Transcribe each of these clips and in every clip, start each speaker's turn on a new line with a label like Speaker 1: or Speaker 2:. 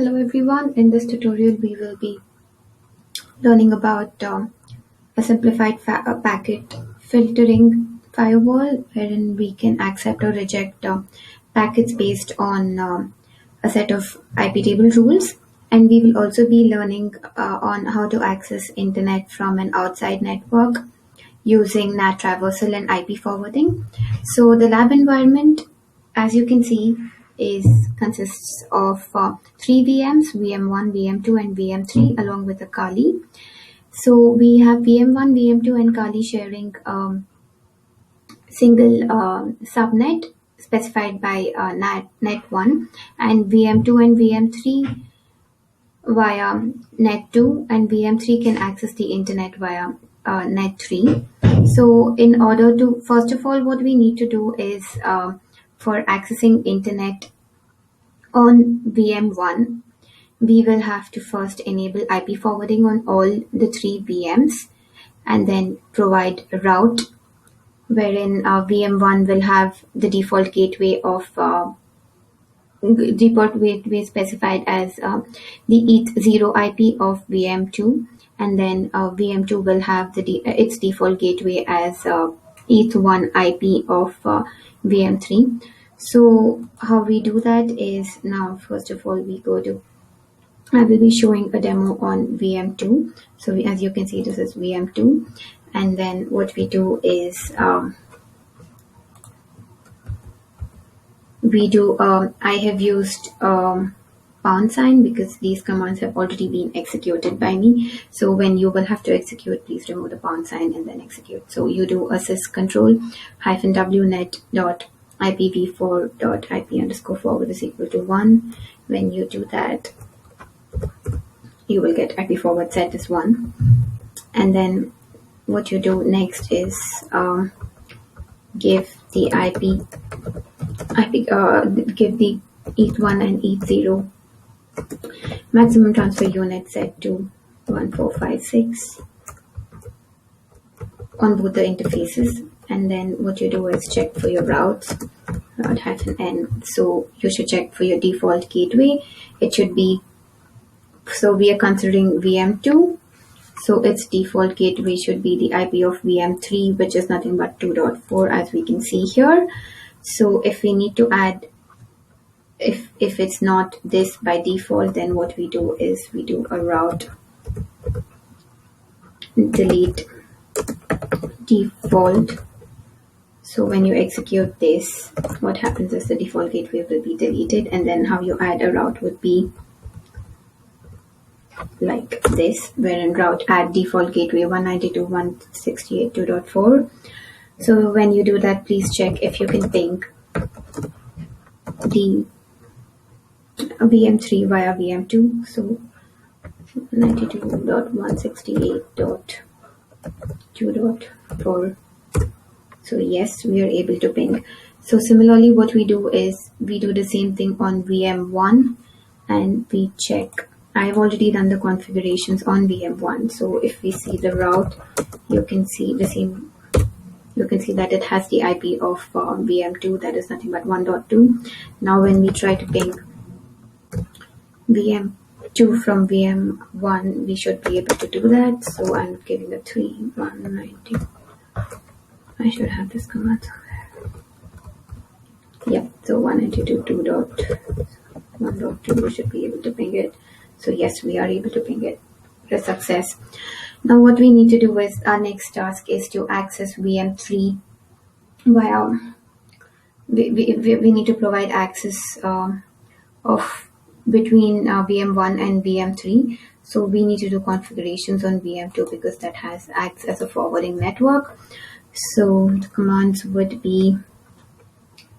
Speaker 1: Hello everyone, in this tutorial we will be learning about a simplified packet filtering firewall wherein we can accept or reject packets based on a set of IP table rules, and we will also be learning on how to access internet from an outside network using NAT Traversal and IP forwarding. So the lab environment, as you can see, consists of three VMs: VM1, VM2, and VM3, along with a Kali. So we have VM1, VM2, and Kali sharing single subnet specified by net1, and VM2 and VM3 via net2, and VM3 can access the internet via net3. So in order to, first of all, what we need to do is for accessing internet on VM1, we will have to first enable IP forwarding on all the three VMs and then provide a route wherein VM1 will have the default gateway specified as the ETH0 IP of VM2, and then VM2 will have its default gateway as ETH1 IP of VM3. So how we do that is, now first of all I will be showing a demo on VM2. So as you can see, this is VM2, and then what we do is I have used pound sign because these commands have already been executed by me. So when you will have to execute, please remove the pound sign and then execute. So you do a syscontrol -wnet.ipv4.ip_forward is equal to 1. When you do that, you will get IP forward set as 1. And then what you do next is give the give the ETH1 and ETH0 maximum transfer unit set to 1456 on both the interfaces. And then what you do is check for your routes, route-n. So you should check for your default gateway. It should be, so we are considering VM2, so its default gateway should be the IP of VM3, which is nothing but 2.4, as we can see here. So if we need to add, if it's not this by default, then what we do is we do a route delete default. So when you execute this, what happens is the default gateway will be deleted, and then how you add a route would be like this, wherein route add default gateway 192.168.2.4. So when you do that, please check if you can ping the VM3 via VM2. So 92.168.2.4. So yes, we are able to ping. So similarly, what we do is we do the same thing on VM1, and we check. I've already done the configurations on VM1. So if we see the route, you can see the same. You can see that it has the IP of VM2, that is nothing but 1.2. Now when we try to ping VM2 from VM1, we should be able to do that. So I'm giving a 3190. I should have this command somewhere. Yep, so 192.2.1.2, we should be able to ping it. So yes, we are able to ping it. A success. Now what we need to do is, our next task is to access VM3 via, we need to provide access of between VM1 and VM3. So we need to do configurations on VM2 because that acts as a forwarding network. So the commands would be,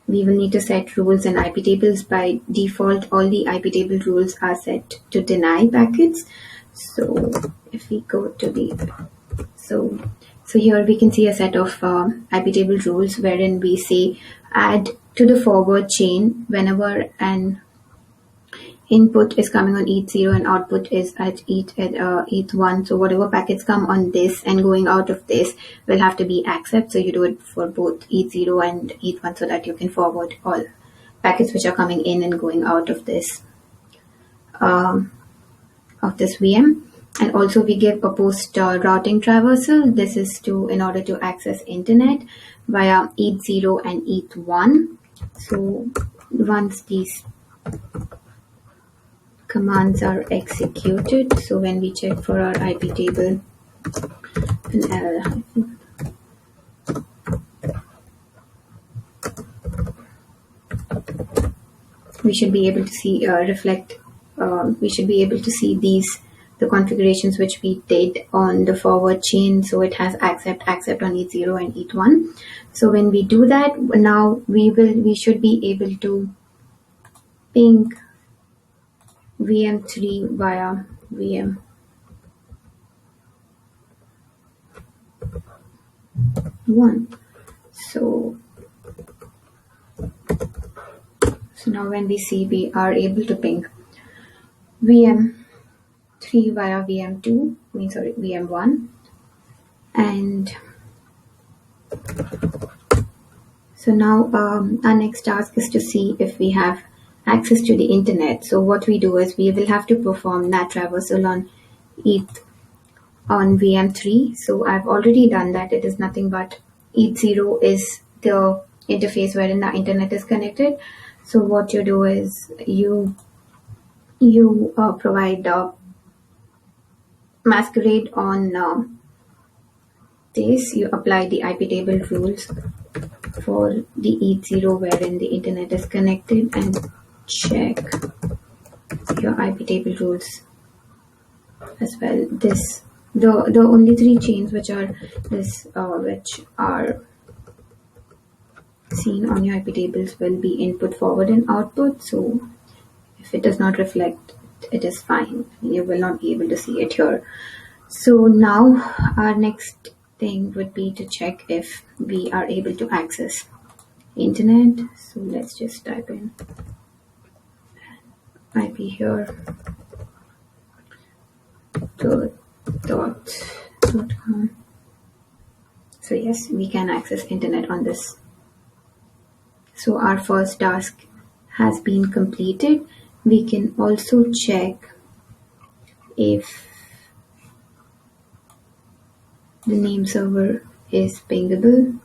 Speaker 1: we will need to set rules and IP tables. By default, all the IP table rules are set to deny packets. So if we go to the, so here we can see a set of IP table rules wherein we say add to the forward chain whenever an input is coming on ETH0 and output is at ETH1. So whatever packets come on this and going out of this will have to be accept. So you do it for both ETH0 and ETH1 so that you can forward all packets which are coming in and going out of this um, of this VM. And also we give a post routing traversal. This is to in order to access internet via ETH0 and ETH1. So once these commands are executed, so when we check for our IP table, we should be able to see we should be able to see the configurations which we did on the forward chain. So it has accept on ETH0 and ETH1. So when we do that, now we should be able to ping VM3 via VM1. So now when we see, we are able to ping VM3 via VM1. And so now our next task is to see if we have access to the internet. So what we do is we will have to perform NAT Traversal on VM3. So I've already done that. It is nothing but ETH0 is the interface wherein the internet is connected. So what you do is you provide masquerade on this. You apply the IP table rules for the ETH0 wherein the internet is connected, and check your IP table rules as well. The only three chains which are seen on your IP tables will be input, forward, and output. So if it does not reflect, it is fine. You will not be able to see it here. So now our next thing would be to check if we are able to access internet. So let's just type in IP here. .com. So yes, we can access internet on this. So our first task has been completed. We can also check if the name server is pingable.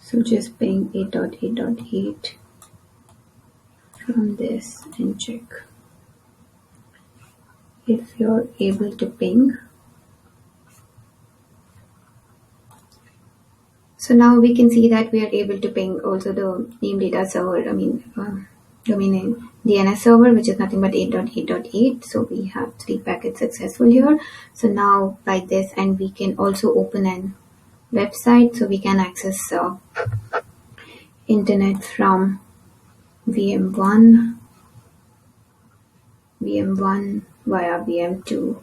Speaker 1: So just ping 8.8.8 from this and check if you're able to ping. So now we can see that we are able to ping also the name data server, domain name DNS server, which is nothing but 8.8.8. So we have 3 packets successful here. So now by this, and we can also open an website, so we can access internet from VM1 via VM2.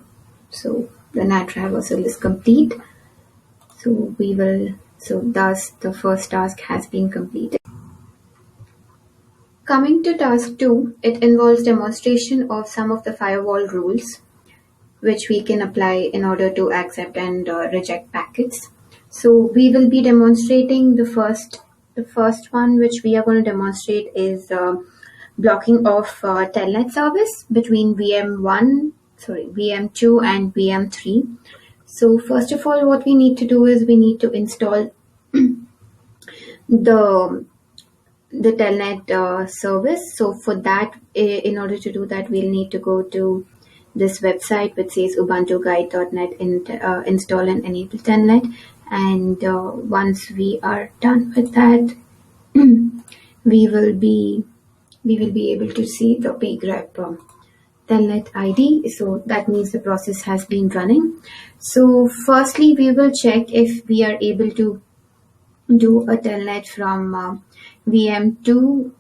Speaker 1: So the NAT traversal is complete. So thus the first task has been completed. Coming to task 2, it involves demonstration of some of the firewall rules which we can apply in order to accept and reject packets. So we will be demonstrating the first one, which we are going to demonstrate is blocking of telnet service between VM2 and VM3. So first of all, what we need to do is we need to install the telnet service. So for that, in order to do that, we'll need to go to this website which says ubuntuguide.net install and enable telnet. And once we are done with that, we will be able to see the pgrep telnet ID. So that means the process has been running. So firstly, we will check if we are able to do a telnet from VM2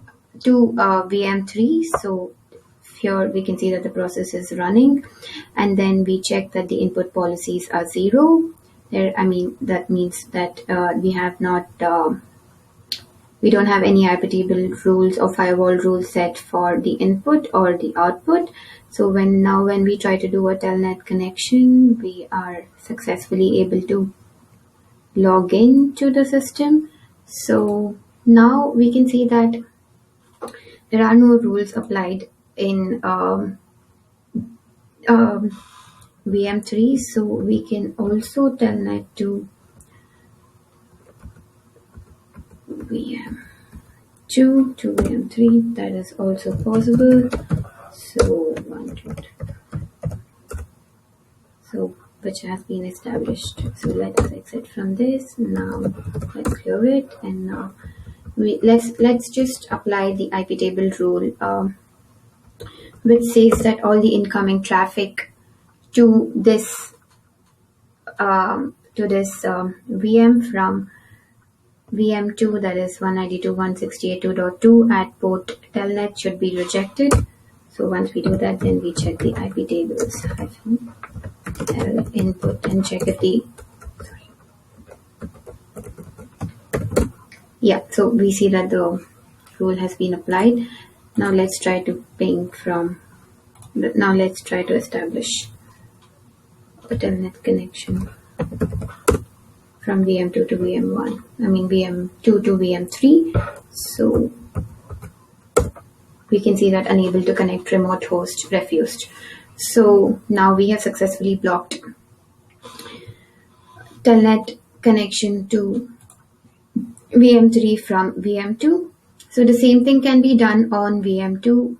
Speaker 1: to VM3. So here we can see that the process is running, and then we check that the input policies are 0. That means that we don't have any IP table rules or firewall rules set for the input or the output. So when we try to do a telnet connection, we are successfully able to log in to the system. So now we can see that there are no rules applied in VM3. So we can also telnet to VM2 to VM3. That is also possible. So 1, 2, 3. So which has been established. So let us exit from this. Now let's clear it, and now let's just apply the IP table rule, which says that all the incoming traffic to this VM from VM2, that is 192.168.2.2 at port telnet, should be rejected. So once we do that, then we check the IP tables -L input and check if the so we see that the rule has been applied. Now let's try to establish a telnet connection from VM2 to VM1. I mean VM2 to VM3. So we can see that unable to connect, remote host refused. So now we have successfully blocked telnet connection to VM3 from VM2. So the same thing can be done on VM2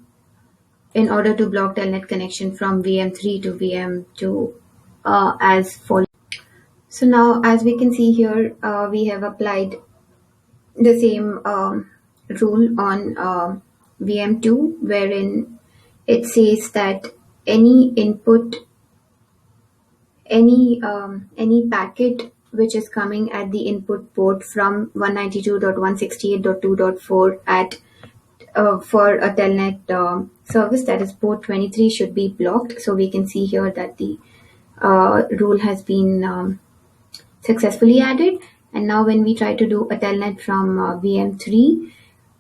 Speaker 1: in order to block telnet connection from VM3 to VM2 as follows. So now, as we can see here, we have applied the same rule on VM2, wherein it says that any input, any packet which is coming at the input port from 192.168.2.4 at for a telnet service, that is port 23, should be blocked. So we can see here that the rule has been successfully added. And now when we try to do a telnet from VM3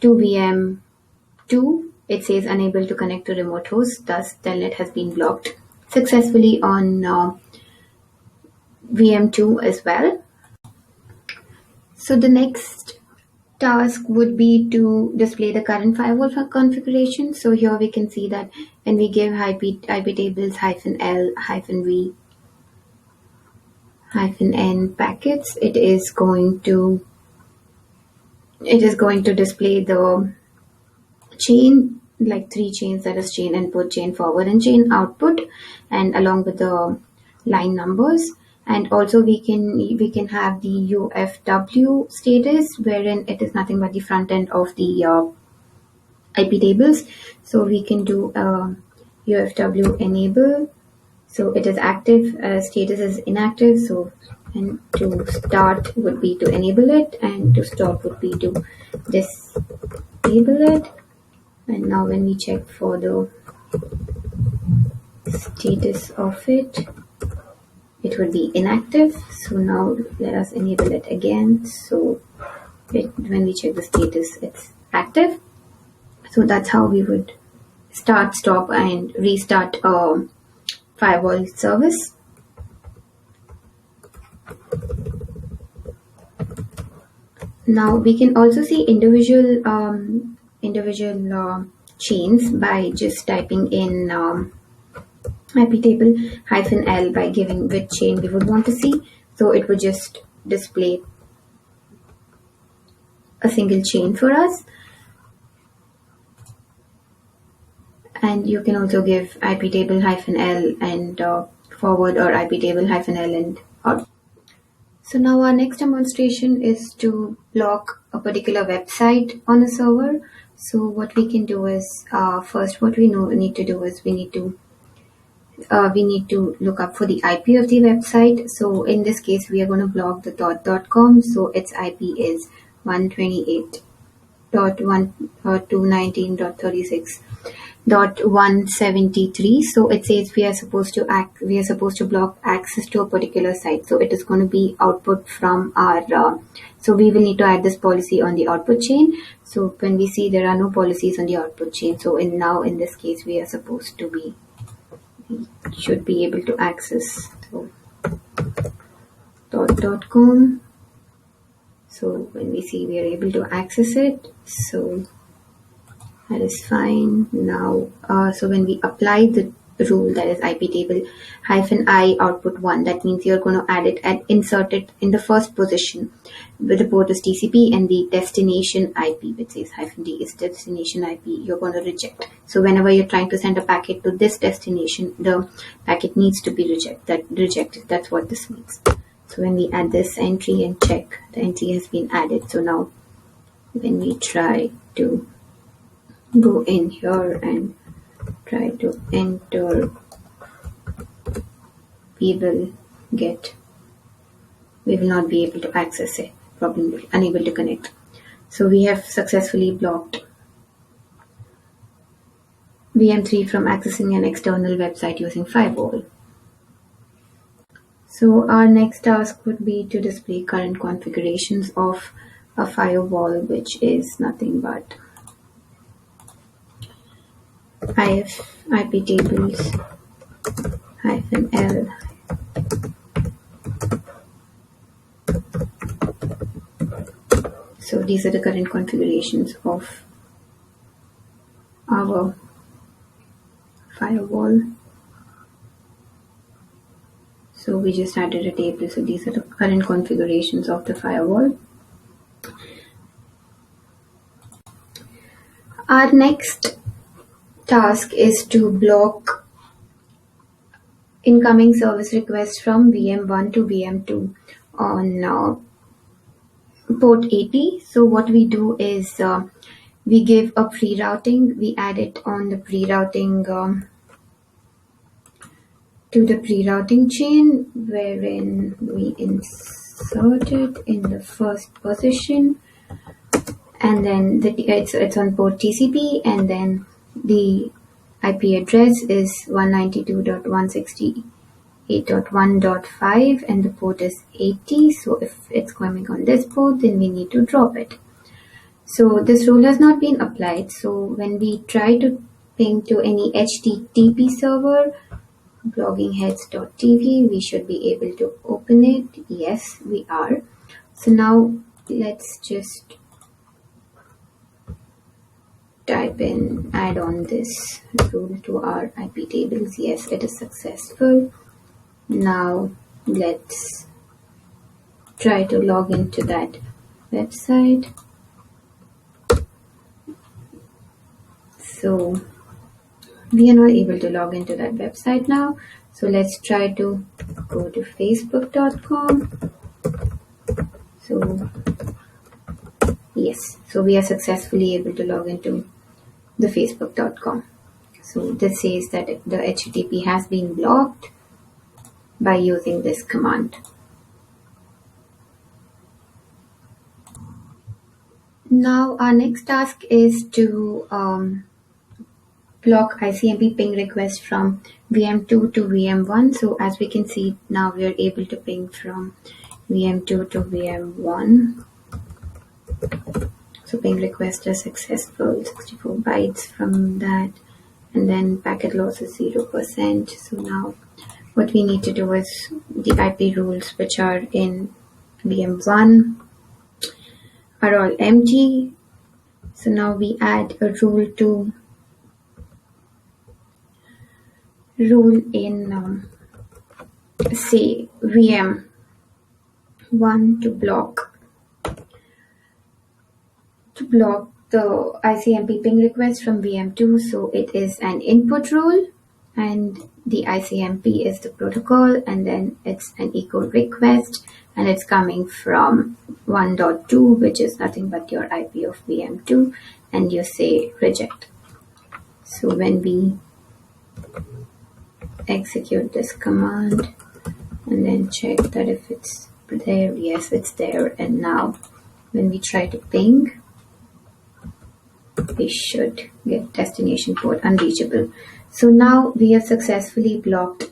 Speaker 1: to VM2, it says unable to connect to remote host. Thus, telnet has been blocked successfully on VM2 as well. So the next task would be to display the current firewall configuration. So here we can see that when we give IP tables -L -V -N packets, it is going to display the chain, like 3 chains, that is chain input, chain forward, and chain output, and along with the line numbers. And also we can have the UFW status, wherein it is nothing but the front end of the IP tables. So we can do UFW enable. So it is active, status is inactive. So, and to start would be to enable it, and to stop would be to disable it. And now when we check for the status of it, it would be inactive. So now let us enable it again. So when we check the status, it's active. So that's how we would start, stop, and restart firewall service. Now we can also see individual chains by just typing in IP table -L by giving which chain we would want to see. So it would just display a single chain for us. And you can also give IP table -L and forward, or IP table -L and out. So now our next demonstration is to block a particular website on a server. So what we can do is, first what we need to do is we need to look up for the IP of the website. So in this case, we are going to block the .com. So its IP is 128.219.36.173. So it says we are supposed to block access to a particular site. So it is going to be output from our so we will need to add this policy on the output chain. So when we see there are no policies on the output chain, so in this case we should be able to access. So .com So when we see we are able to access it, so that is fine. Now, so when we apply the rule, that is IP table -I output 1, that means you're going to add it and insert it in the first position with the port is TCP and the destination IP, which is -D is destination IP, you're going to reject. So whenever you're trying to send a packet to this destination, the packet needs to be rejected. That's what this means. So when we add this entry and check, the entry has been added. So now when we try to go in here and try to enter, we will not be able to access it, probably unable to connect. So we have successfully blocked VM3 from accessing an external website using Firewall. So our next task would be to display current configurations of a firewall, which is nothing but IP tables -L. So these are the current configurations of our firewall. So we just added a table. So these are the current configurations of the firewall. Our next task is to block incoming service requests from VM1 to VM2 on port 80. So what we do is we give a pre-routing. We add it on the pre-routing to the pre-routing chain, wherein we insert it in the first position, and then it's on port TCP, and then the IP address is 192.168.1.5 and the port is 80. So if it's coming on this port, then we need to drop it. So this rule has not been applied. So when we try to ping to any HTTP server, bloggingheads.tv, we should be able to open it. Yes, we are. So now let's just type in, add on this rule to our IP tables. Yes, it is successful. Now let's try to log into that website. So we are not able to log into that website now. So let's try to go to facebook.com. So yes, so we are successfully able to log into the facebook.com. So this says that the HTTP has been blocked by using this command. Now our next task is to block ICMP ping requests from VM2 to VM1. So as we can see now, we are able to ping from VM2 to VM1. So ping requests are successful, 64 bytes from that, and then packet loss is 0%. So now what we need to do is the IP rules which are in VM1 are all empty. So now we add a rule in say VM1 to block the ICMP ping request from VM2. So it is an input rule and the ICMP is the protocol, and then it's an echo request and it's coming from 1.2, which is nothing but your IP of VM2, and you say reject. So when we execute this command and then check that if it's there, yes, it's there. And now when we try to ping, we should get destination port unreachable. So now we have successfully blocked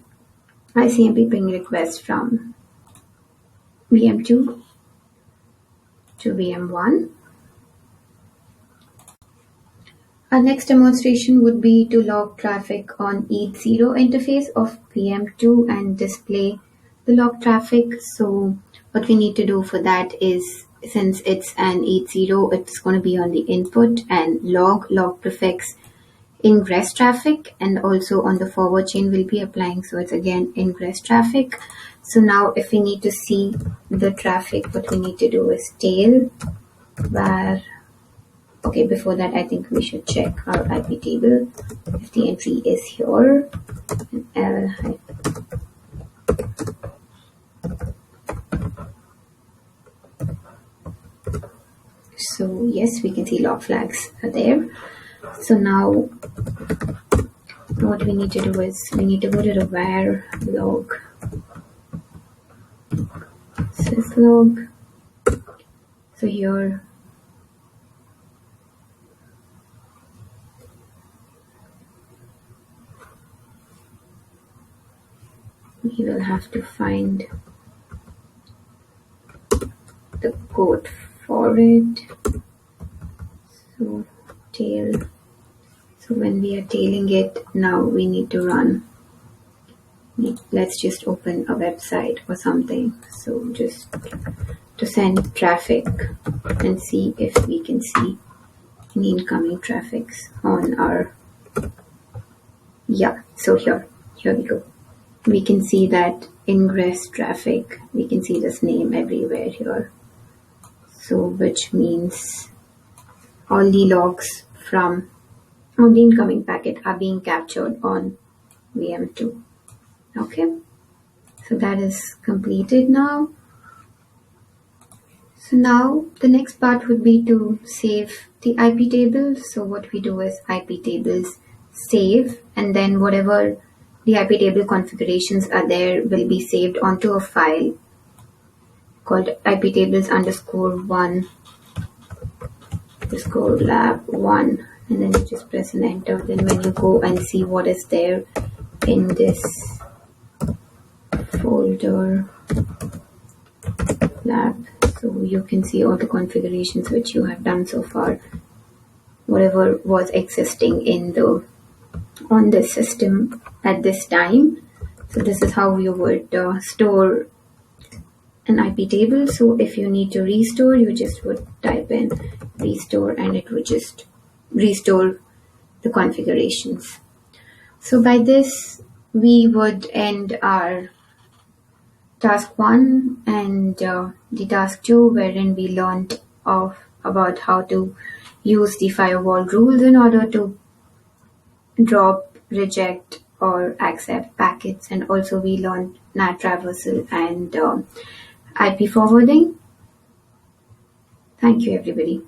Speaker 1: ICMP ping requests from VM2 to VM1. Our next demonstration would be to log traffic on ETH0 interface of VM2 and display the log traffic. So what we need to do for that is since it's an 80, it's going to be on the input, and log prefix ingress traffic, and also on the forward chain will be applying, so it's again ingress traffic. So now if we need to see the traffic, what we need to do is tail var. Okay, before that I think we should check our IP table if the entry is here. So yes, we can see log flags are there. So now what we need to do is we need to go to the var log syslog. So here we will have to find the code for it. So tail. So when we are tailing it, now we need to run. Let's just open a website or something. So just to send traffic and see if we can see any incoming traffics on our. Yeah, so here we go. We can see that ingress traffic. We can see this name everywhere here. So which means all the logs from the incoming packet are being captured on VM2. Okay, so that is completed now. So now the next part would be to save the IP table. So what we do is IP tables save, and then whatever the IP table configurations are there will be saved onto a file called iptables_1 lab1, and then you just press an enter. Then when you go and see what is there in this folder lab, so you can see all the configurations which you have done so far, whatever was existing in the on this system at this time. So this is how you would store an IP table. So if you need to restore, you just would type in restore and it would just restore the configurations. So by this we would end our task 1 and the task 2, wherein we learned about how to use the firewall rules in order to drop, reject or accept packets, and also we learned NAT Traversal and IP forwarding. Thank you everybody.